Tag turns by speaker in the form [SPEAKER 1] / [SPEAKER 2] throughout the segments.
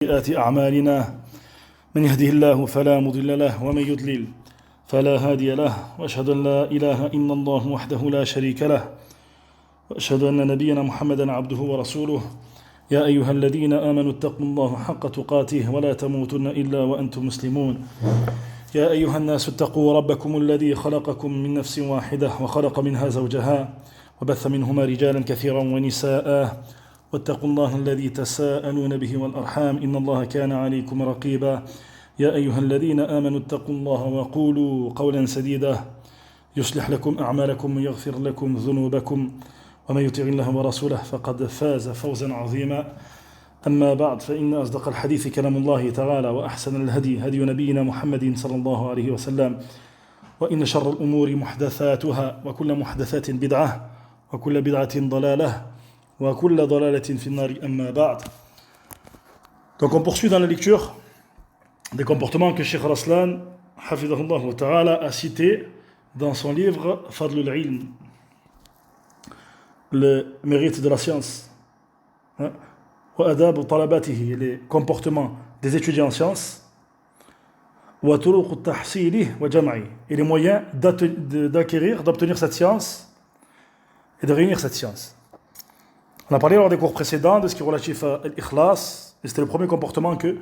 [SPEAKER 1] سيئات أعمالنا من يهده الله فلا مضل له ومن يضلل فلا هادي له وأشهد أن لا إله إلا الله وحده لا شريك له وأشهد أن نبينا محمدا عبده ورسوله يا أيها الذين آمنوا اتقوا الله حق تقاته ولا تموتن إلا وأنتم مسلمون يا أيها الناس اتقوا ربكم الذي خلقكم من نفس واحدة وخلق منها زوجها وبث منهما رجالا كثيرا ونساء واتقوا الله الذي تساءلون به والأرحام إن الله كان عليكم رقيبا يا أيها الذين آمنوا اتقوا الله وقولوا قولا سديدا يصلح لكم أعمالكم ويغفر لكم ذنوبكم ومن يطع الله ورسوله فقد فاز فوزا عظيما أما بعد فإن أصدق الحديث كلام الله تعالى وأحسن الهدي هدي نبينا محمد صلى الله عليه وسلم وإن شر الأمور محدثاتها وكل محدثات بدعة وكل بدعة ضلالة وكل ضلالة في النار أما بعد. Donc on poursuit dans la lecture des comportements que Cheikh Raslan Hafidahullah Ta'ala a cités dans son livre Fadlul Ilm, le mérite de la science, wa adab talabatihi, les comportements des étudiants en sciences, wa turuq tahsili wa jam'i, et les moyens d'acquérir, d'obtenir cette science et de réunir cette science. On a parlé lors des cours précédents de ce qui est relatif à l'ikhlas, et c'était le premier comportement que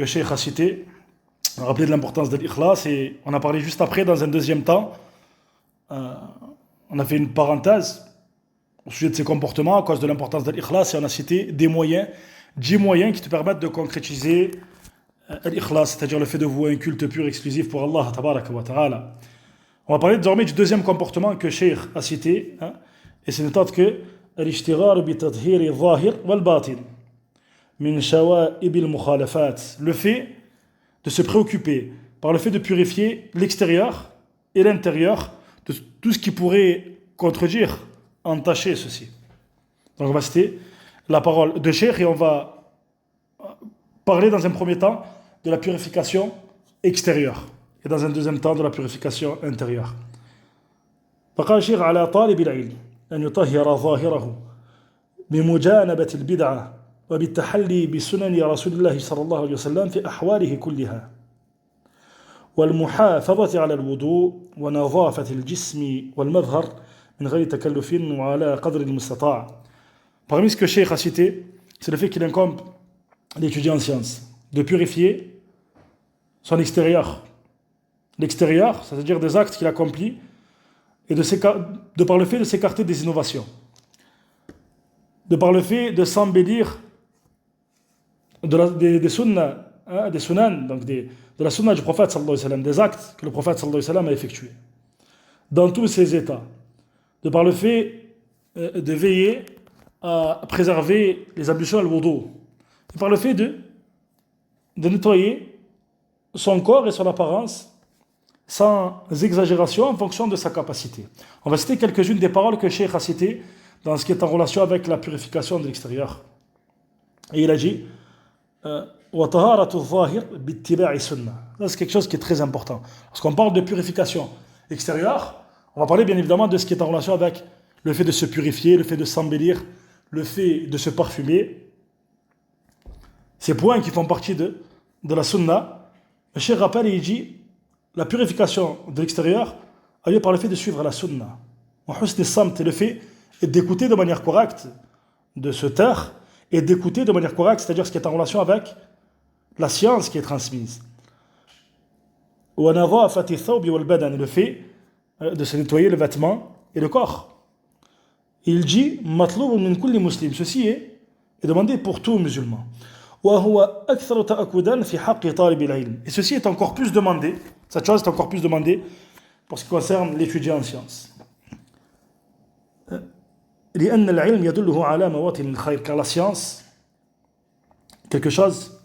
[SPEAKER 1] Cheikh a cité. On a rappelé de l'importance de l'ikhlas, et on a parlé juste après, dans un deuxième temps, on a fait une parenthèse au sujet de ces comportements à cause de l'importance de l'ikhlas, et on a cité des moyens, 10 moyens qui te permettent de concrétiser l'ikhlas, c'est-à-dire le fait de vouer un culte pur exclusif pour Allah tabaraka wa ta'ala. On va parler désormais du deuxième comportement que Cheikh a cité, et c'est notamment que الاشتغال بتطهير الظاهر والباطن من شوائب المخالفات, le fait de se préoccuper par le fait de purifier l'extérieur et l'intérieur de tout ce qui pourrait contredire, entacher ceci. Donc on va citer la parole de Cheikh et on va parler dans un premier temps de la purification extérieure et dans un deuxième temps de la purification intérieure. فقال الشيخ على طالب العلم أن يطهر ظاهره بمجانبة البدعة وبالتحلي بسنن رسول الله صلى الله عليه وسلم في أحواله كلها والمحافظة على الوضوء ونظافة الجسم والمظهر من غير تكلف وعلى قدر المستطاع. Parmi ce que Cheikh a cité, c'est le fait qu'il incombe l'étudiant en sciences de purifier son extérieur. L'extérieur, c'est-à-dire des actes qu'il accomplit, et de par le fait de s'écarter des innovations, de par le fait de s'embellir des sunnah, des sunan, donc de la sunna du prophète sallallahu alayhi wa sallam, des actes que le prophète sallallahu alayhi wa sallam a effectués, dans tous ces états, de par le fait de veiller à préserver les ablutions al-wudu, de par le fait de nettoyer son corps et son apparence sans exagération en fonction de sa capacité. On va citer quelques-unes des paroles que Cheikh a citées dans ce qui est en relation avec la purification de l'extérieur. Et il a dit وَطَهَارَةُ الظَّاهِرِ بِاتِّبَاعِ السُنَّةِ. Ça, c'est quelque chose qui est très important. Lorsqu'on parle de purification extérieure, on va parler bien évidemment de ce qui est en relation avec le fait de se purifier, le fait de s'embellir, le fait de se parfumer. Ces points qui font partie de la sunna. Le Cheikh rappelle et il dit la purification de l'extérieur a lieu par le fait de suivre la sunna. Et le fait d'écouter de manière correcte, de se taire et d'écouter de manière correcte, c'est-à-dire ce qui est en relation avec la science qui est transmise. Et le fait de se nettoyer le vêtement et le corps. Il dit ceci est demandé pour tout musulman. Et ceci est encore plus demandé, cette chose est encore plus demandée pour ce qui concerne l'étudiant en sciences. Car la science, quelque chose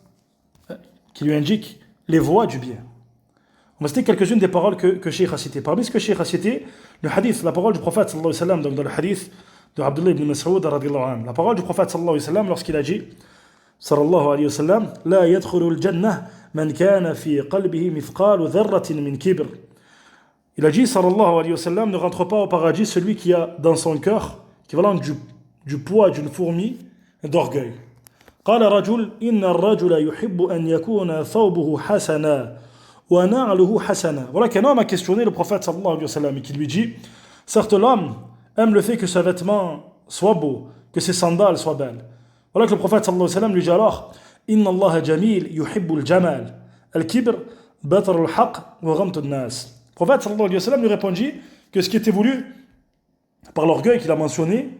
[SPEAKER 1] qui lui indique les voies du bien. On va citer quelques-unes des paroles que Cheikh a citées. Parmi ce que Cheikh a cité, le hadith, la parole du prophète sallallahu alayhi wa sallam, donc dans le hadith de Abdullah ibn Mas'ud radiyallahu anhu, la parole du prophète sallallahu alayhi wa sallam lorsqu'il a dit sallallahu alayhi wa sallam la yadkhulu al-jannah man kana fi qalbihi mithqalu dharratin min kibr. Il a dit sallallahu alayhi wa sallam ne rentre pas au paradis celui qui a dans son cœur équivalent du poids d'une fourmi d'orgueil. قال رجل إن الرجل يحب أن يكون ثوبه حسنا ونعله حسنا. Voilà qu'un homme a questionné le prophète sallallahu alayhi wa sallam et qui lui dit, certes l'homme aime le fait que ses vêtements soient beaux, que ses sandales soient belles. Voilà que le prophète sallallahu alayhi wa sallam lui dit alors, إن الله جميل يحب الجمال الكبر بطر الحق وغمط الناس. Le prophète sallallahu alayhi wa sallam lui répondit que ce qui était voulu par l'orgueil qu'il a mentionné,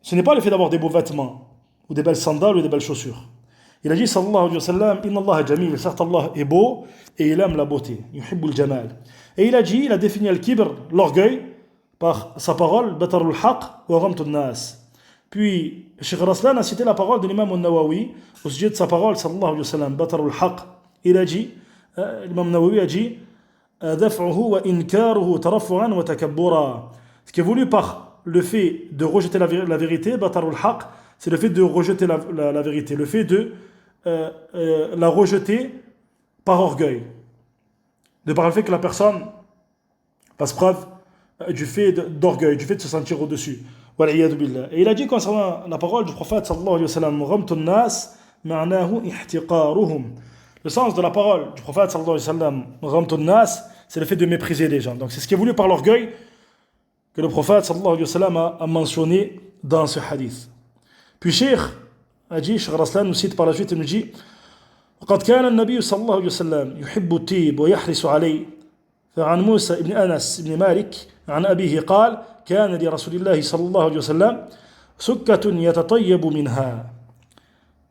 [SPEAKER 1] ce n'est pas le fait d'avoir des beaux vêtements ou des belles sandales ou des belles chaussures. Il a dit sallallahu alayhi wa sallam, Inna Allah jamil, certes Allah est beau et il aime la beauté, yuhibbul jamal. Et il a dit, il a défini al-kibr, l'orgueil, par sa parole, batarul haq wa ghamtun nas. Puis, Cheikh Raslan a cité la parole de l'imam al-Nawawi au sujet de sa parole, sallallahu alayhi wa sallam, batarul haq. Il a dit, l'imam al-Nawawi a dit, daf'uhu wa inkaruhu tarafu'an wa takabbura. Ce qui est voulu par le fait de rejeter la vérité, batarul haq, c'est le fait de rejeter la vérité, le fait de la rejeter par orgueil, de par le fait que la personne passe preuve du fait d'orgueil, du fait de se sentir au-dessus. Et il a dit concernant la parole du prophète sallallahu alayhi wa sallam, ghamtun nas ma'nahu ihtiqaruhum. Le sens de la parole du prophète sallallahu alayhi wa sallam, ghamtun nas, c'est le fait de mépriser les gens. Donc c'est ce qui est voulu par l'orgueil que le prophète sallallahu alayhi wa sallam a mentionné dans ce hadith. Puis Cheikh a dit, Cheikh Raslan nous cite par la suite, il nous dit وقد كان النبي صلى الله عليه وسلم يحب الطيب ويحرص عليه فعن موسى بن أنس بن مالك عن أبيه قال كان لرسول الله صلى الله عليه وسلم سكة يتطيب منها.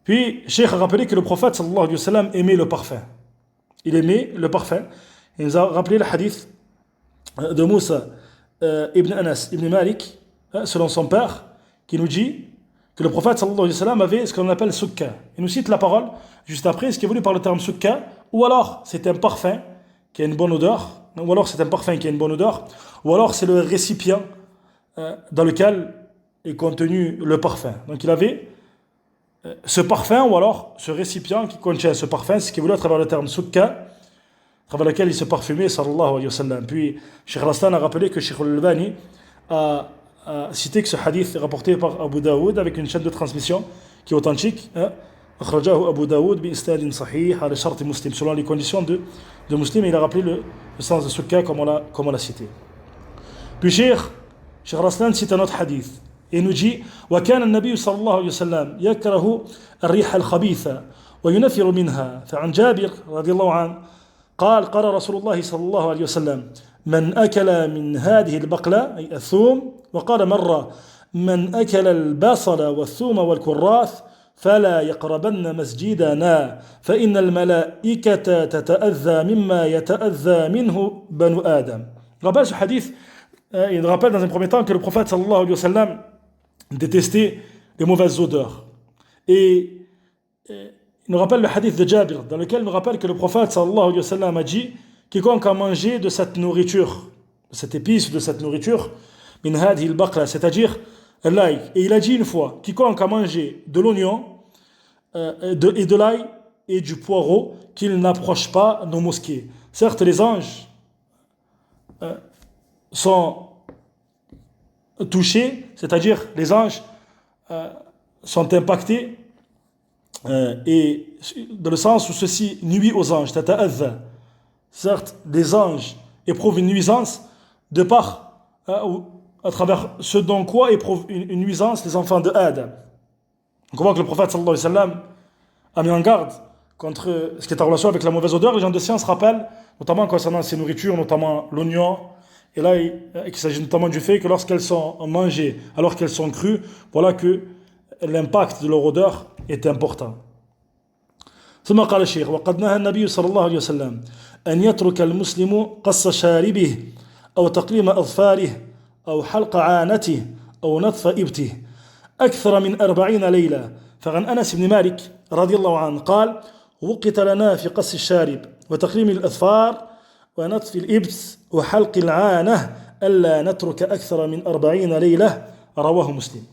[SPEAKER 1] Puis Cheikh a rappelé que le prophète صلى الله عليه وسلم aimait le parfum. Il aimait le parfum. Il nous a rappelé le hadith de Moussa ibn Anas ibn Malik, selon son père, qui nous dit que le prophète sallallahu alayhi wa sallam avait ce qu'on appelle sukka. Il nous cite la parole juste après, ce qui est voulu par le terme sukka, ou alors c'est un parfum qui a une bonne odeur, ou alors c'est un parfum qui a une bonne odeur, ou alors c'est le récipient dans lequel est contenu le parfum. Donc il avait ce parfum, ou alors ce récipient qui contient ce parfum, ce qui est voulu à travers le terme sukka, à travers lequel il se parfumait sallallahu alayhi wa sallam. Puis Cheikh Raslan a rappelé que Cheikh al-Albani a cité que ce hadith est rapporté par Abu Daoud avec une chaîne de transmission qui est authentique. أخرجه أبو داود بإسناد صحيح على شرط مسلم, selon les conditions de Muslim. Il a rappelé le sens de ce cas comme on l'a cité. Puis Cheikh Raslan cite un autre hadith et nous dit وكان النبي صلى الله عليه وسلم يكره الريح الخبيثة وينفر منها. فعن جابر رضي الله عنه قال رسول الله صلى الله عليه وسلم من أكل من هذه البقلة أي الثوم. وقال مرة من أكل البصل والثوم والكراث فلا يقربن مسجدنا فإن الملائكة تتأذى مما يتأذى منه بنو آدم. Il rappelle ce hadith, il rappelle dans un premier temps que le prophète sallallahu alayhi wa sallam détestait les mauvaises odeurs. Et il nous rappelle le hadith de Jabir, dans lequel il nous rappelle que le prophète sallallahu alayhi wa sallam a dit quiconque a mangé de cette nourriture, de cette épice, de cette nourriture, min hadhi al-baqla, c'est-à-dire l'ail. Et il a dit une fois, quiconque a mangé de l'oignon et de l'ail et du poireau, qu'il n'approche pas nos mosquées. Certes, les anges sont touchés, c'est-à-dire les anges sont impactés, et dans le sens où ceci nuit aux anges, tata'adha. Certes, les anges éprouvent une nuisance de par, à travers ce dont quoi éprouvent une nuisance les enfants de Adam. Donc on voit que le prophète sallallahu alayhi wa sallam a mis en garde contre ce qui est en relation avec la mauvaise odeur. Les gens de science rappellent, notamment concernant ces nourritures, notamment l'oignon, et là il s'agit notamment du fait que lorsqu'elles sont mangées alors qu'elles sont crues, voilà que l'impact de leur odeur est important. ثم قال الشيخ وقد نهى النبي صلى الله عليه وسلم أن يترك المسلم قص شاربه أو تقليم أظفاره أو حلق عانته أو نطف إبته أكثر من 40 ليلة. فعن أنس بن مالك رضي الله عنه قال وقت لنا في قص الشارب وتقليم الأظفار ونطف الإبت وحلق العانة ألا نترك أكثر من 40 ليلة. رواه مسلم.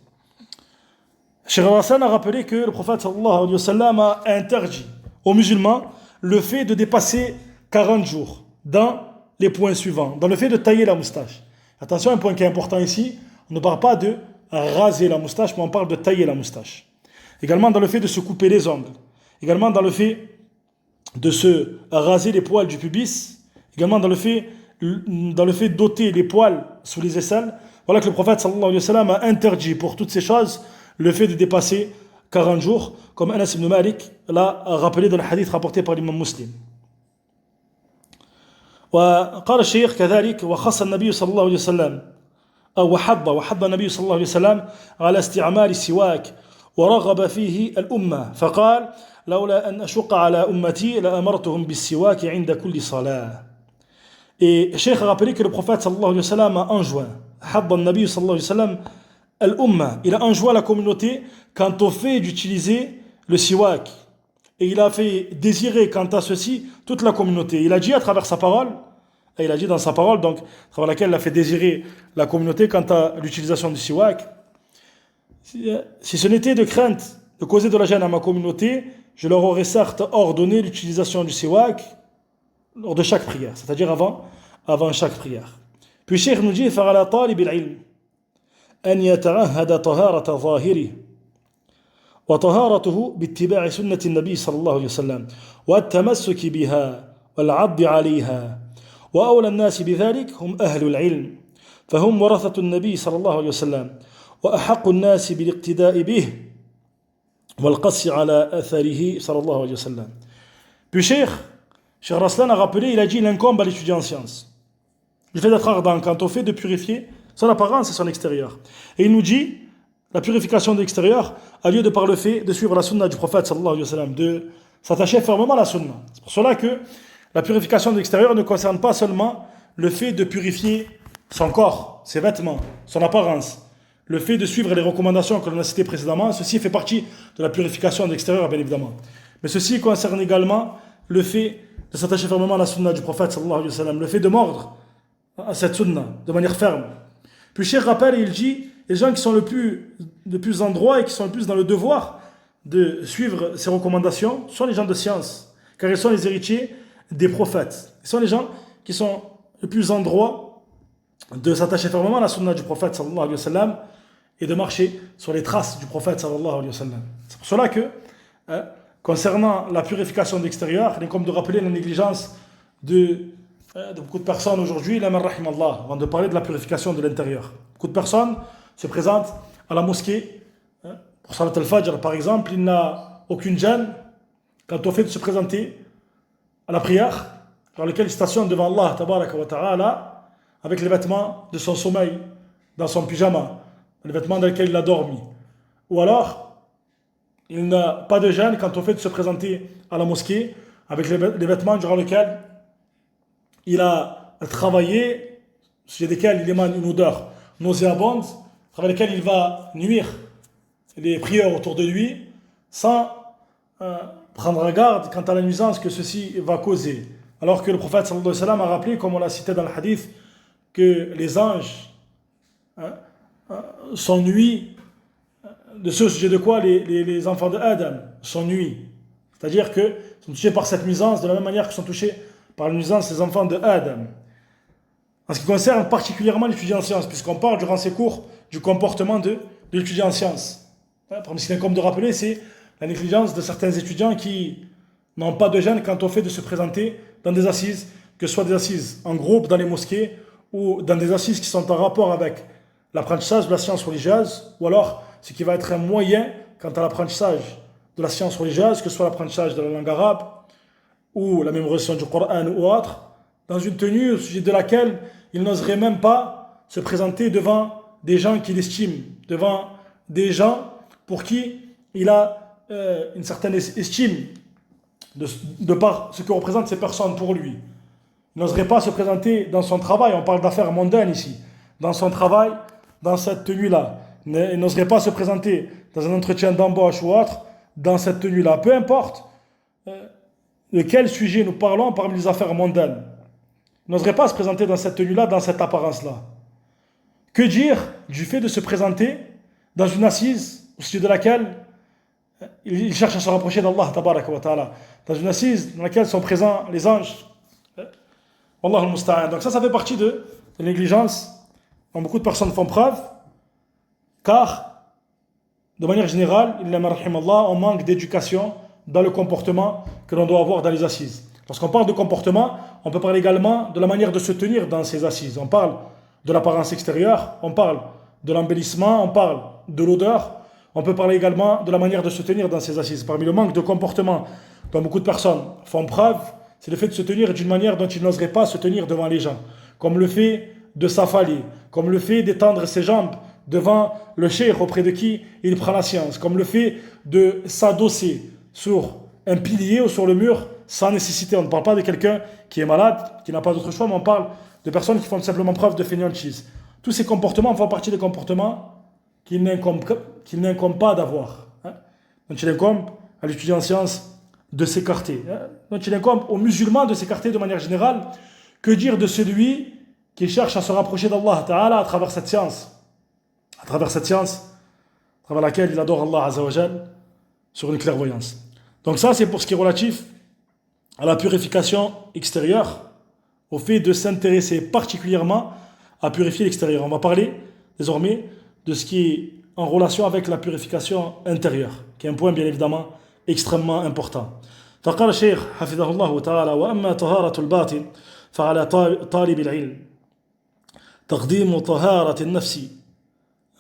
[SPEAKER 1] Cheikh Hassan a rappelé que le prophète sallallahu alayhi wa sallam a interdit aux musulmans le fait de dépasser 40 jours dans les points suivants, dans le fait de tailler la moustache. Attention, un point qui est important ici, on ne parle pas de raser la moustache, mais on parle de tailler la moustache. également dans le fait de se couper les ongles, également dans le fait de se raser les poils du pubis, également dans le fait d'ôter les poils sous les aisselles. Voilà que le prophète sallallahu alayhi wa sallam a interdit pour toutes ces choses le fait de dépasser 40 jours, comme Anas ibn Malik l'a rappelé dans le hadith rapporté par l'imam Muslim. وقال الشيخ كذلك وخص النبي صلى الله عليه وسلم أو وحض النبي صلى الله عليه وسلم على استعمال السواك ورغب فيه الأمة فقال لولا أن أشق على أمتي لأمرتهم بالسواك عند كل صلاة. Et le Cheikh a rappelé que le prophète sallallahu alayhi wa sallam a enjoint, حض النبي صلى الله عليه وسلم الأمة, il a enjoint la communauté quant au fait d'utiliser le siwak. Et il a fait désirer quant à ceci toute la communauté. Il a dit à travers sa parole, et il a dit dans sa parole, donc, à travers laquelle il a fait désirer la communauté quant à l'utilisation du siwak. Si ce n'était de crainte de causer de la gêne à ma communauté, je leur aurais certes ordonné l'utilisation du siwak lors de chaque prière, c'est-à-dire avant chaque prière. Puis Cheikh nous dit فَعَلَى طَالِبِ الْعِلْمِ أَنْ يَتَعَهَّدَ طَهَارَةَ ظَاهِرِهِ وطهارته باتباع سنة النبي صلى الله عليه وسلم والتمسك بها والعض عليها وأولى الناس بذلك هم أهل العلم فهم ورثة النبي صلى الله عليه وسلم وأحق الناس بالاقتداء به والقص على أثره صلى الله عليه وسلم. Puis Cheikh Raslan a rappelé, il a dit, il incombe à l'étudiant en sciences le fait d'être ardent quant au fait de purifier son apparence et son extérieur. Et il nous dit la purification de l'extérieur a lieu de par le fait de suivre la sunna du prophète sallallahu alayhi wa sallam, de s'attacher fermement à la sunna. C'est pour cela que la purification de l'extérieur ne concerne pas seulement le fait de purifier son corps, ses vêtements, son apparence. Le fait de suivre les recommandations que l'on a citées précédemment, ceci fait partie de la purification de l'extérieur, bien évidemment. Mais ceci concerne également le fait de s'attacher fermement à la sunna du prophète sallallahu alayhi wa sallam, le fait de mordre à cette sunna de manière ferme. Puis Cheikh rappelle et il dit, les gens qui sont le plus en droit et qui sont le plus dans le devoir de suivre ces recommandations sont les gens de science, car ils sont les héritiers des prophètes. Ils sont les gens qui sont le plus en droit de s'attacher fermement à la sunna du prophète sallallahu alayhi wa sallam et de marcher sur les traces du prophète sallallahu alayhi wa sallam. C'est pour cela que, concernant la purification de l'extérieur, il est comme de rappeler la négligence de beaucoup de personnes aujourd'hui, avant de parler de la purification de l'intérieur. Beaucoup de personnes se présentent à la mosquée, pour Salat al-Fajr par exemple, il n'a aucune gêne quant au fait de se présenter à la prière, dans lequel il stationne devant Allah tabaraka wa ta'ala, avec les vêtements de son sommeil, dans son pyjama, les vêtements dans lesquels il a dormi. Ou alors, il n'a pas de gêne quant au fait de se présenter à la mosquée, avec les vêtements durant lesquels il a travaillé, au sujet desquels il émane une odeur nauséabonde, à travers lesquels il va nuire les prieurs autour de lui, sans prendre garde quant à la nuisance que ceci va causer. Alors que le prophète sallallahu alayhi wa sallam a rappelé, comme on l'a cité dans le hadith, que les anges s'ennuient de ce sujet de quoi les enfants de Adam s'ennuient. C'est-à-dire qu'ils sont touchés par cette nuisance de la même manière qu'ils sont touchés par la nuisance des enfants de Adam. En ce qui concerne particulièrement l'étudiant en sciences, puisqu'on parle durant ces cours du comportement de l'étudiant en sciences. Parmi ce qu'il incombe de rappeler, c'est la négligence de certains étudiants qui n'ont pas de gêne quant au fait de se présenter dans des assises, que ce soit des assises en groupe dans les mosquées ou dans des assises qui sont en rapport avec l'apprentissage de la science religieuse, ou alors ce qui va être un moyen quant à l'apprentissage de la science religieuse, que ce soit l'apprentissage de la langue arabe ou la mémorisation du Coran ou autre, dans une tenue au sujet de laquelle il n'oserait même pas se présenter devant des gens qu'il estime, devant des gens pour qui il a une certaine estime de par ce que représentent ces personnes pour lui. Il n'oserait pas se présenter dans son travail, on parle d'affaires mondaines ici, dans son travail, dans cette tenue-là. Il n'oserait pas se présenter dans un entretien d'embauche ou autre, dans cette tenue-là. Peu importe de quel sujet nous parlons parmi les affaires mondaines. Il n'oserait pas se présenter dans cette tenue-là, dans cette apparence-là. Que dire du fait de se présenter dans une assise au sujet de laquelle il cherche à se rapprocher d'Allah tabaraka wa ta'ala, dans une assise dans laquelle sont présents les anges. Wallahu al-musta'an. Donc ça fait partie de la négligence dont beaucoup de personnes font preuve, car de manière générale, on manque d'éducation dans le comportement que l'on doit avoir dans les assises. Lorsqu'on parle de comportement, on peut parler également de la manière de se tenir dans ces assises. On parle de l'apparence extérieure, on parle de l'embellissement, on parle de l'odeur. On peut parler également de la manière de se tenir dans ces assises. Parmi le manque de comportement dont beaucoup de personnes font preuve, c'est le fait de se tenir d'une manière dont ils n'oseraient pas se tenir devant les gens. Comme le fait de s'affaler, comme le fait d'étendre ses jambes devant le cheikh auprès de qui il prend la science, comme le fait de s'adosser sur un pilier ou sur le mur sans nécessité. On ne parle pas de quelqu'un qui est malade, qui n'a pas d'autre choix, mais on parle de personnes qui font simplement preuve de fainéantise. Tous ces comportements font partie des comportements qu'il n'incombe pas d'avoir. Donc il incombe à l'étudiant en sciences de s'écarter. Donc il incombe aux musulmans de s'écarter de manière générale. Que dire de celui qui cherche à se rapprocher d'Allah Ta'ala à travers cette science, à travers laquelle il adore Allah Azza wa Jal sur une clairvoyance. Donc ça, c'est pour ce qui est relatif à la purification extérieure, au fait de s'intéresser particulièrement à purifier l'extérieur. On va parler désormais de ce qui est en relation avec la purification intérieure, qui est un point bien évidemment extrêmement important. فقال الشيخ حفظه الله تعالى وأما طهارة الباطن فعلى طالب العلم تقديم طهارة النفس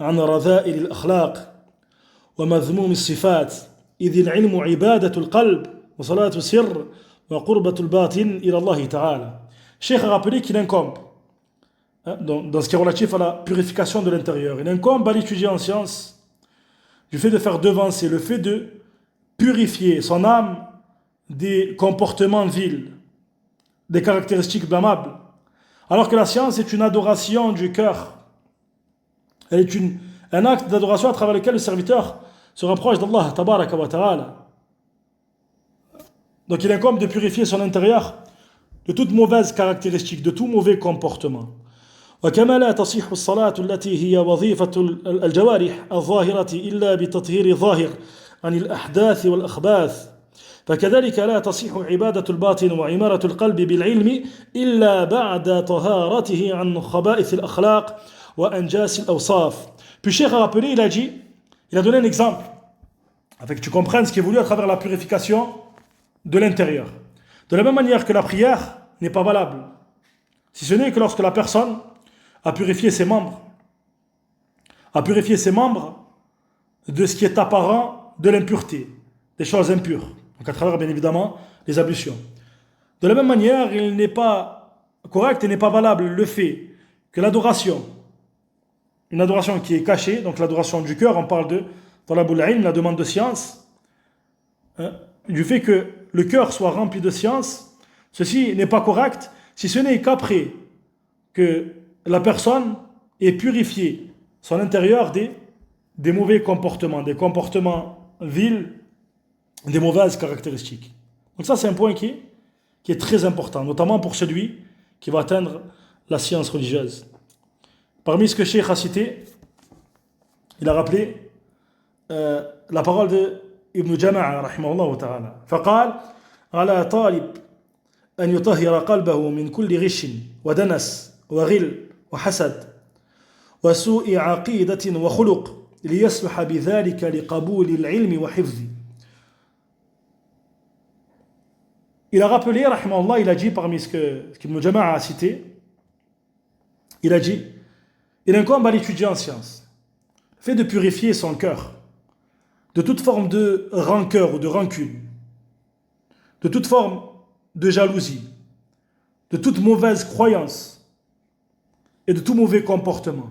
[SPEAKER 1] عن رذائل الأخلاق ومذموم الصفات إذ العلم عبادة القلب وصلاة السر وقربة الباطن إلى الله تعالى. Cheikh a rappelé qu'il incombe, dans ce qui est relatif à la purification de l'intérieur, il incombe à l'étudiant en sciences du fait de faire devancer, le fait de purifier son âme des comportements vils, des caractéristiques blâmables, alors que la science est une adoration du cœur. Elle est un acte d'adoration à travers lequel le serviteur se rapproche d'Allah tabaraka wa ta'ala. Donc il incombe de purifier son intérieur de toute mauvaise caractéristique, de tout mauvais comportement. وكما لا تصح الصلاة التي هي وظيفة الجوارح الظاهرة إلا بتطهير ظاهر عن الأحداث والأخباث فكذلك لا تصح عبادة الباطن وعمارة القلب بالعلم إلا بعد طهارته عن خبائث الأخلاق وأنجاس الأوصاف. Puis Cheikh a rappelé, il a donné un exemple, afin que tu comprennes ce qui est voulu à travers la purification de l'intérieur. De la même manière que la prière n'est pas valable, si ce n'est que lorsque la personne a purifié ses membres de ce qui est apparent de l'impureté, des choses impures, donc à travers bien évidemment les ablutions. De la même manière, il n'est pas correct et n'est pas valable le fait que l'adoration, une adoration qui est cachée, donc l'adoration du cœur, on parle de talabul ilm, la demande de science, du fait que le cœur soit rempli de science, ceci n'est pas correct si ce n'est qu'après que la personne ait purifié son intérieur des mauvais comportements, des comportements vils, des mauvaises caractéristiques. Donc ça c'est un point qui est très important, notamment pour celui qui va atteindre la science religieuse. Parmi ce que Cheikh a cité, il a rappelé la parole de Ibn Jama'a rahimahullah ta'ala. فقال على طالب أن يطهر قلبه من كل غش ودنس وغل وحسد وسوء عقيدة وخلق ليصلح بذلك لقبول العلم وحفظه. Il a rappelé, rahimahullah, il a dit parmi ce qu'Ibn Jama'a a cité, il a dit, il incombe à l'étudiant en sciences, le fait de purifier son cœur de toute forme de rancœur ou de rancune, de toute forme de jalousie, de toute mauvaise croyance et de tout mauvais comportement,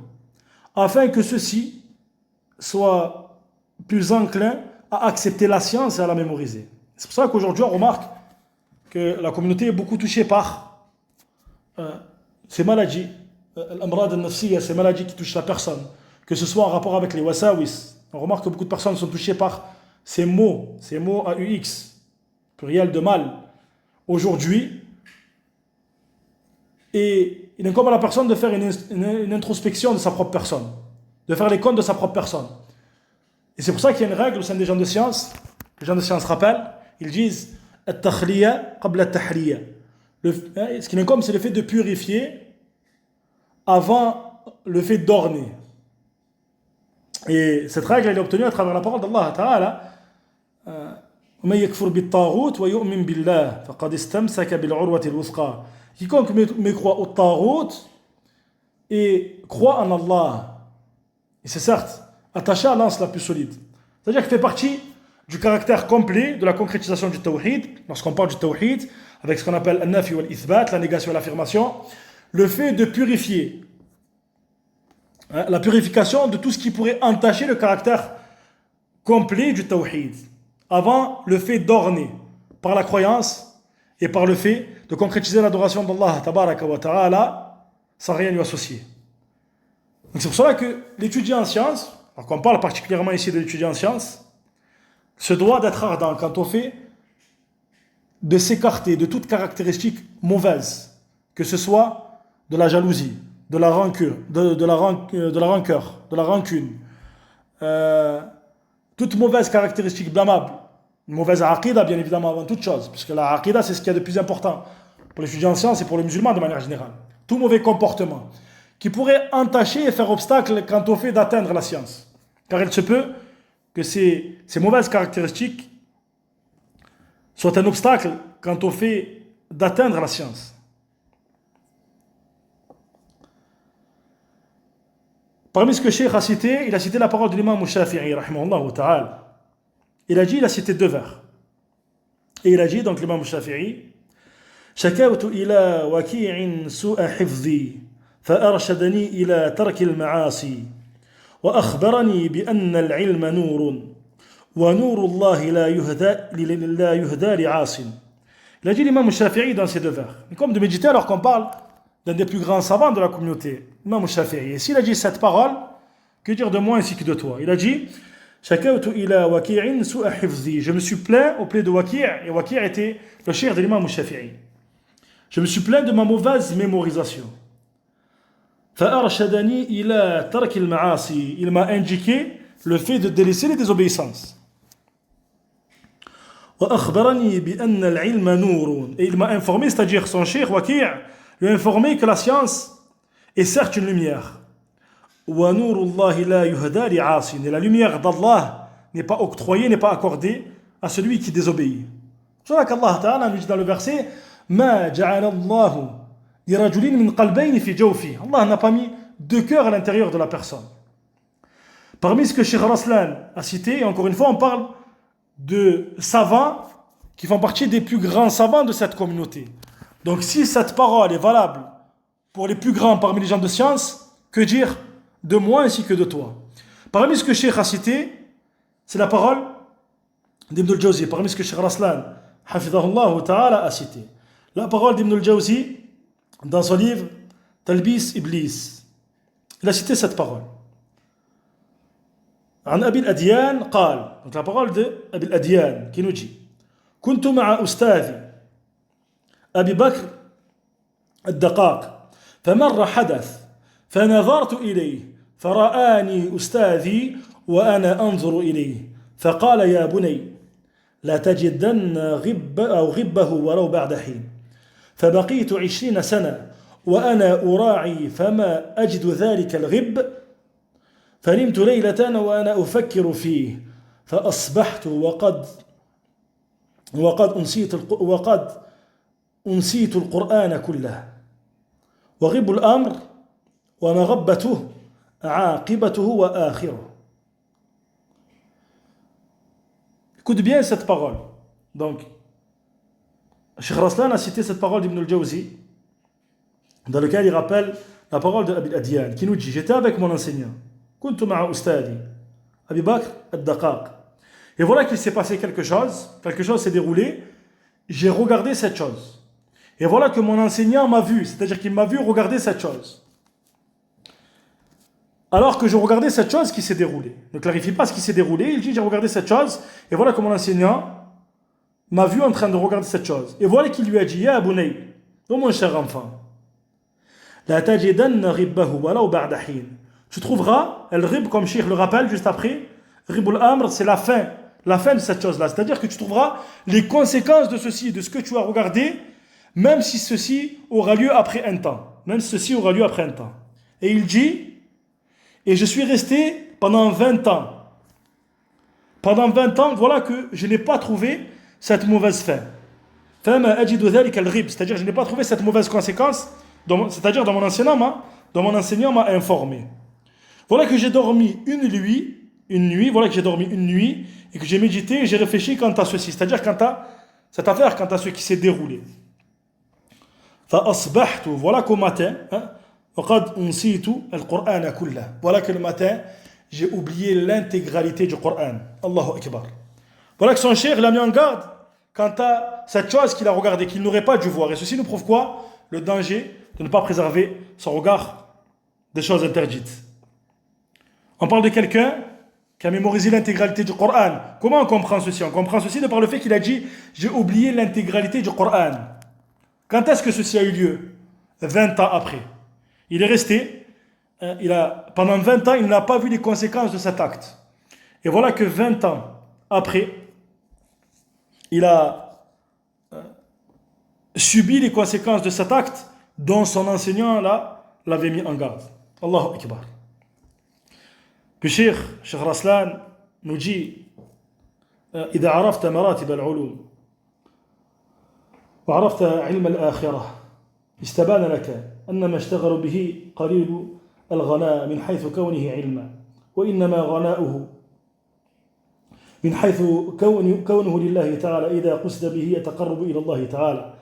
[SPEAKER 1] afin que ceux-ci soient plus enclins à accepter la science et à la mémoriser. C'est pour ça qu'aujourd'hui on remarque que la communauté est beaucoup touchée par ces maladies, l'amrad al-nafsiyya, ces maladies qui touchent la personne, que ce soit en rapport avec les wasawis. On remarque que beaucoup de personnes sont touchées par ces mots AUX, pluriel de mal, aujourd'hui. Et il incombe à la personne de faire une introspection de sa propre personne, de faire les comptes de sa propre personne. Et c'est pour ça qu'il y a une règle au sein des gens de science, les gens de science rappellent, ils disent at-takhliya qabla at-tahliya. Ce qui incombe, c'est le fait de purifier avant le fait d'orner. Et cette règle, elle est obtenue à travers la parole d'Allah Ta'ala. ومن يكفر بالطاغوت ويؤمن بالله فقد استمسك بالعروة الوثقى. Quiconque mécroit au taghut et croit en Allah, et c'est certes attaché à l'anse la plus solide. C'est-à-dire qu'il fait partie du caractère complet de la concrétisation du tawhid. Lorsqu'on parle du tawhid, avec ce qu'on appelle al-nafi wal-ithbat, la négation et l'affirmation, le fait de purifier, la purification de tout ce qui pourrait entacher le caractère complet du tawhid, avant le fait d'orner par la croyance et par le fait de concrétiser l'adoration d'Allah tabaraka wa ta'ala sans rien lui associer. Donc c'est pour cela que l'étudiant en sciences, alors qu'on parle particulièrement ici de l'étudiant en sciences, se doit d'être ardent quant au fait de s'écarter de toute caractéristique mauvaise, que ce soit de la jalousie, de la rancune, de la rancune, toute mauvaise caractéristique blâmable, une mauvaise aqida bien évidemment avant toute chose, puisque la aqida c'est ce qu'il y a de plus important pour l'étudiant en sciences et pour les musulmans de manière générale. Tout mauvais comportement qui pourrait entacher et faire obstacle quant au fait d'atteindre la science. Car il se peut que ces mauvaises caractéristiques soient un obstacle quant au fait d'atteindre la science. Parmi ce que Cheikh a cité, il a cité la parole de l'imam Shafi'i, rahimahullah ta'ala. Il a cité deux vers. Et il a dit, donc l'imam Shafi'i, شكوت إلى وكيع سوء حفظي فأرشدني إلى ترك المعاصي وأخبرني بأن العلم نور ونور الله لا يهدى لعاصٍ. Il a dit l'imam Shafi'i dans ces deux vers. Et comme de méditer alors qu'on parle d'un des plus grands savants de la communauté, l'imam Shafi'i. Et s'il a dit cette parole, que dire de moi ainsi que de toi? Il a dit شكوت إلى وكيع سوء حفظي. Je me suis plaint au plaid de Waki', et Waki' était le cheikh de l'imam Shafi'i. Je me suis plaint de ma mauvaise mémorisation. فأرشدني إلى ترك المعاصي. Il m'a indiqué le fait de délaisser les désobéissances. وأخبرني بأن العلم نور. Et il m'a informé, c'est-à-dire son cheikh Waki' lui a informé que la science est certes une lumière. وَنُورُ اللَّهِ لَا يُهْدَى لِعَاصٍ. Et la lumière d'Allah n'est pas octroyée, n'est pas accordée à celui qui désobéit. C'est pour ça qu'Allah Ta'ala nous dit dans le verset مَا جَعَلَ اللَّهُ لِرَجُلٍ مِنْ قَلْبَيْنِ فِي جَوْفِهِ. Allah n'a pas mis deux cœurs à l'intérieur de la personne. Parmi ce que Cheikh Raslan a cité, et encore une fois on parle de savants qui font partie des plus grands savants de cette communauté. Donc si cette parole est valable pour les plus grands parmi les gens de science, que dire de moi ainsi que de toi? Parmi ce que Cheikh a cité, c'est la parole d'Ibn al-Jawzi. Parmi ce que Cheikh Raslan, hafidahullah ta'ala, a cité. La parole d'Ibn al-Jawzi dans son livre Talbis Iblis. Il a cité cette parole. عن أبي الأديان قال, donc la parole de Abi al-Adyan qui nous dit كنت مع أستاذي أبي بكر الدقاق فمر حدث فنظرت إليه فرآني أستاذي وأنا أنظر إليه فقال يا بني لا تجدن غبه ولو بعد حين فبقيت 20 سنة وأنا أراعي فما أجد ذلك الغب فنمت ليلة وأنا أفكر فيه فأصبحت وقد أنسيت القرآن كله وغب الأمر ومغبته عاقبته وآخره. Écoute bien cette parole. Donc, Cheikh Raslan a cité cette parole d'Ibn al-Jawzi, dans lequel il rappelle la parole de Abi al-Adyan, qui nous dit: j'étais avec mon enseignant, كنت مع أستاذي أبي بكر الدقاق. Et voilà qu'il s'est passé quelque chose s'est déroulé, j'ai regardé cette chose. Et voilà que mon enseignant m'a vu, c'est-à-dire qu'il m'a vu regarder cette chose. Alors que je regardais cette chose qui s'est déroulée. Ne clarifie pas ce qui s'est déroulé, il dit j'ai regardé cette chose, et voilà que mon enseignant m'a vu en train de regarder cette chose. Et voilà qu'il lui a dit: Ya bunay, ô mon cher enfant, la tajidanna ribbahu walaw ba'da hin. Tu trouveras, el rib, comme Cheikh le rappelle juste après, ribul amr, c'est la fin de cette chose-là. C'est-à-dire que tu trouveras les conséquences de ceci, de ce que tu as regardé, même si ceci aura lieu après un temps. Et il dit: et je suis resté pendant 20 ans. Pendant 20 ans, voilà que je n'ai pas trouvé cette mauvaise fin. C'est-à-dire, je n'ai pas trouvé cette mauvaise conséquence, c'est-à-dire dans mon enseignant m'a informé. Voilà que j'ai dormi une nuit, voilà que j'ai dormi une nuit, et que j'ai médité et j'ai réfléchi quant à ceci, c'est-à-dire quant à cette affaire, quant à ce qui s'est déroulé. Voilà qu'au matin, voilà que le matin, j'ai oublié l'intégralité du Coran. Allahu Akbar. Voilà que son cheikh l'a mis en garde quant à cette chose qu'il a regardée, qu'il n'aurait pas dû voir. Et ceci nous prouve quoi? Le danger de ne pas préserver son regard des choses interdites. On parle de quelqu'un qui a mémorisé l'intégralité du Coran. Comment on comprend ceci? On comprend ceci de par le fait qu'il a dit « J'ai oublié l'intégralité du Coran ». Quand est-ce que ceci a eu lieu? 20 ans après. Il est resté, pendant 20 ans, il n'a pas vu les conséquences de cet acte. Et voilà que 20 ans après, il a subi les conséquences de cet acte dont son enseignant l'avait mis en garde. Allahu Akbar. Puis Cheikh Raslan nous dit إذا عرفت مراتب العلوم وعرفت علم الآخرة استبان لك أن ما اشتغلوا به قليل الغناء من حيث كونه علما وإنما غناؤه من حيث كونه لله تعالى إذا قصد به يتقرب إلى الله تعالى.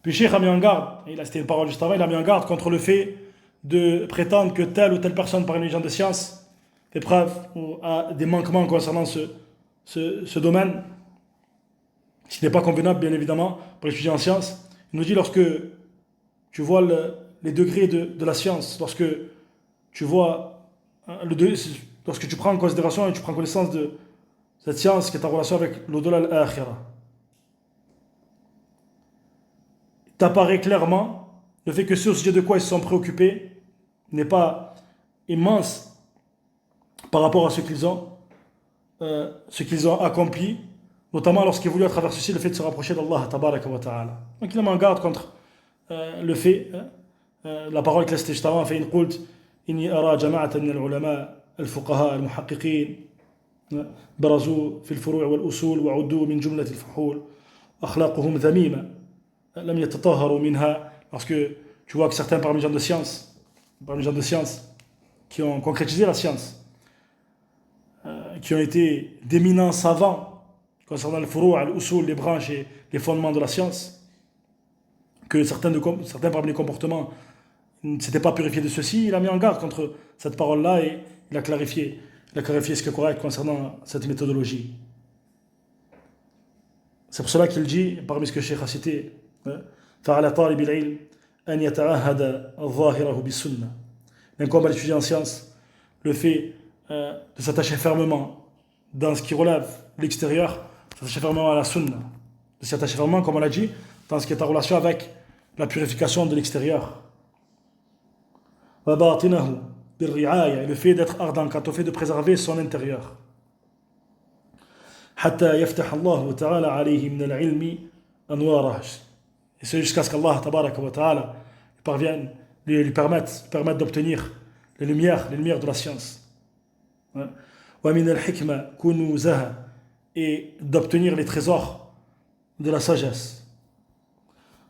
[SPEAKER 1] Puis Cheikh a mis en garde, c'était une parole juste avant, il a mis en garde contre le fait de prétendre que telle ou telle personne parmi les gens de science fait preuve ou a des manquements concernant ce domaine, ce qui n'est pas convenable bien évidemment pour étudier en sciences. Il nous dit lorsque tu vois les degrés de la science, lorsque tu vois lorsque tu prends en considération et tu prends connaissance de cette science qui est en relation avec l'au-delà de l'akhira, t'apparaît clairement le fait que ce au sujet de quoi ils se sont préoccupés n'est pas immense par rapport à ce qu'ils ont accompli, notamment lorsqu'ils voulaient à travers ceci le fait de se rapprocher d'Allah tabaraka wa ta'ala. Donc il met en garde contre le fait, la parole qu'il a citée juste avant, fait une قلت إني أرى جماعة من العلماء الفقهاء المحققين برزوا في الفروع والأصول وعدوا من جملة الفحول أخلاقهم ذميمة لم يتطهروا منها. Lorsque tu vois que certains parmi les gens de science qui ont concrétisé la science, qui ont été d'éminents savants concernant le furu', al-usul, les branches et les fondements de la science, que certains parmi les comportements ne s'étaient pas purifiés de ceci, il a mis en garde contre cette parole-là et il a clarifié ce qui est correct concernant cette méthodologie. C'est pour cela qu'il dit, parmi ce que Cheikh a cité, فَعَلَى طَالِبِ الْعِلْمِ أَنْ يَتَعَهَدَ ظَاهِرَهُ بِالسُّنَّةِ. Mais comme à l'étudier en science, le fait de s'attacher fermement dans ce qui relève l'extérieur, s'attacher fermement à la sunna, de s'attacher fermement, comme on l'a dit, dans ce qui est en relation avec la purification de l'extérieur. وَبَاطِنَهُ بِالرِّعَايَةِ, et le fait d'être ardent quant au fait de préserver son intérieur. حَتَّى يَفْتَحَ اللَّهُ تَعَالَى عَلَيْهِ مِنَ الْعِلْمِ أَنْوَارَهُ. Et c'est jusqu'à ce qu'Allah tabaraka wa ta'ala lui permette d'obtenir les lumières de la science. وَمِنَ الْحِكْمَةِ كُنُوزَهَا, et d'obtenir les trésors de la sagesse.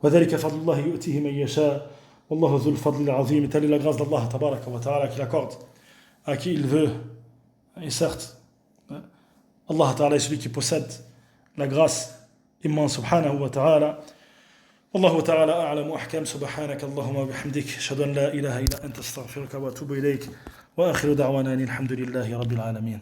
[SPEAKER 1] وَذَلِكَ فَضْلُ اللَّهِ يُؤْتِهِ مَنْ يَشَاءُ وَاللَّهُ ذُو الْفَضْلِ الْعَظِيمِ. Telle est la grâce d'Allah tabaraka wa ta'ala qu'il accorde à qui il veut. Et certes, Allah ta'ala est celui qui possède la grâce immense subhanahu wa ta'ala. والله تعالى أعلم وأحكم. سبحانك اللهم وبحمدك أشهد أن لا إله إلا أنت أستغفرك وأتوب إليك وآخر دعوانا الحمد لله رب العالمين.